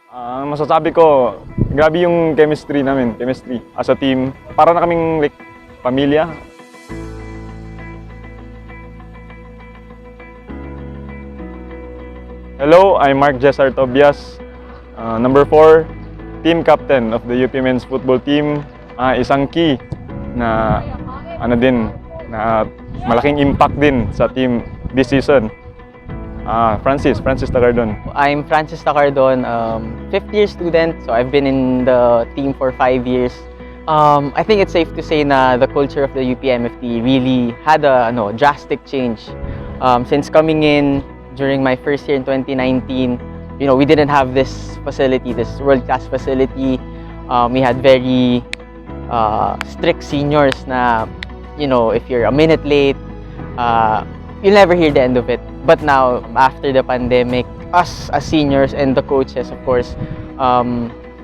Ang masasabi ko, grabe yung chemistry as a team. Para na kaming like, pamilya. Hello, I'm Mark Jessar Tobias, number 4, team captain of the UP Men's Football Team. Isang key na na malaking impact din sa team this season. Francis Tacardon. I'm Francis Tacardon, fifth year student, so I've been in the team for 5 years. I think it's safe to say na the culture of the UPMFT really had a drastic change. Since coming in during my first year in 2019, we didn't have this facility, this world-class facility. We had very strict seniors na, if you're a minute late, you'll never hear the end of it. But now, after the pandemic, us as seniors and the coaches, of course,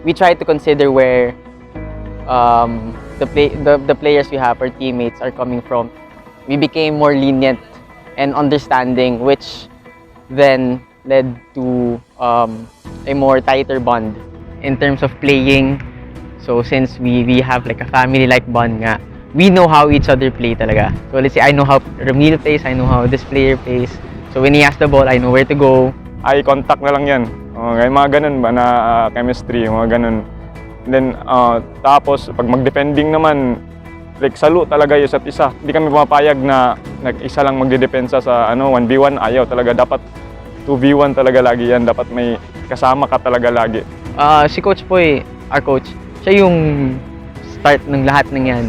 we try to consider where the players we have, our teammates, are coming from. We became more lenient and understanding, which then led to a more tighter bond in terms of playing. So since we have like a family-like bond nga, we know how each other play talaga. So let's say I know how Ramil plays, I know how this player plays. So when he has the ball, I know where to go. Eye contact na lang yan. Okay, mga ganun ba na chemistry, mga ganun. And then, tapos pag mag-defending naman, like salo talaga yung isa't isa. Hindi kami pumapayag na isa lang magdedepensa sa 1v1. Ayaw talaga. Dapat 2v1 talaga lagi yan. Dapat may kasama ka talaga lagi. Si Coach Poy, our coach, siya yung start ng lahat ng yan.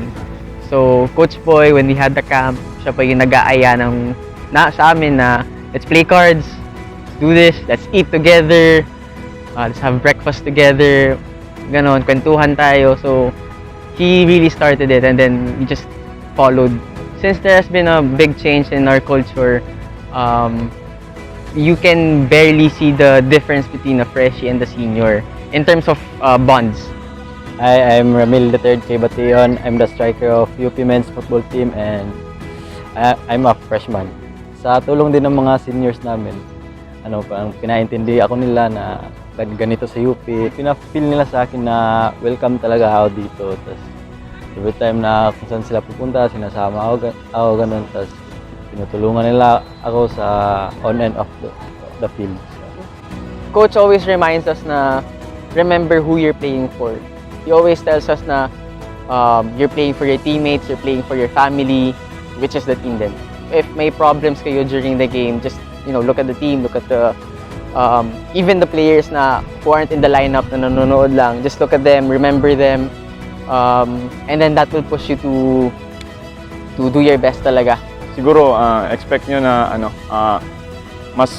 So, Coach Poy, when we had the camp, siya pa yung nag-aaya sa amin na let's play cards, let's do this, let's eat together, let's have breakfast together, ganon, kwentuhan tayo. So, he really started it and then we just followed. Since there has been a big change in our culture, you can barely see the difference between a freshie and the senior in terms of bonds. Hi, I'm Ramil III K. Bation. I'm the striker of UP Men's Football Team and I'm a freshman. Sa tulong din ng mga seniors namin, parang pinaintindi ako nila na ganito sa UP. Pina-feel nila sa akin na welcome talaga ako dito. Tapos every time na kung saan sila pupunta, sinasama ako ganun. Tapos tinutulungan nila ako sa on and off the field. Coach always reminds us na remember who you're playing for. He always tells us na you're playing for your teammates, you're playing for your family, which is the team then. If may problems kayo during the game, just look at the team, look at the even the players na who aren't in the lineup na nanonood lang, just look at them, remember them, and then that will push you to do your best talaga. Siguro, expect nyo na mas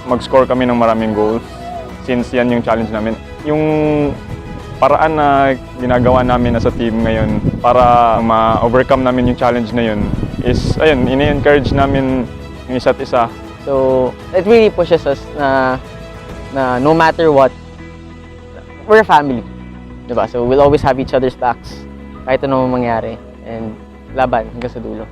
mag-score kami ng maraming goals since yan yung challenge namin. Yung paraan na ginagawa namin as a team ngayon para ma-overcome namin yung challenge na yun is, ini-encourage namin yung isa't isa. So, it really pushes us na no matter what, we're a family. Diba? So, we'll always have each other's backs kahit anong mangyari and laban hanggang sa dulo.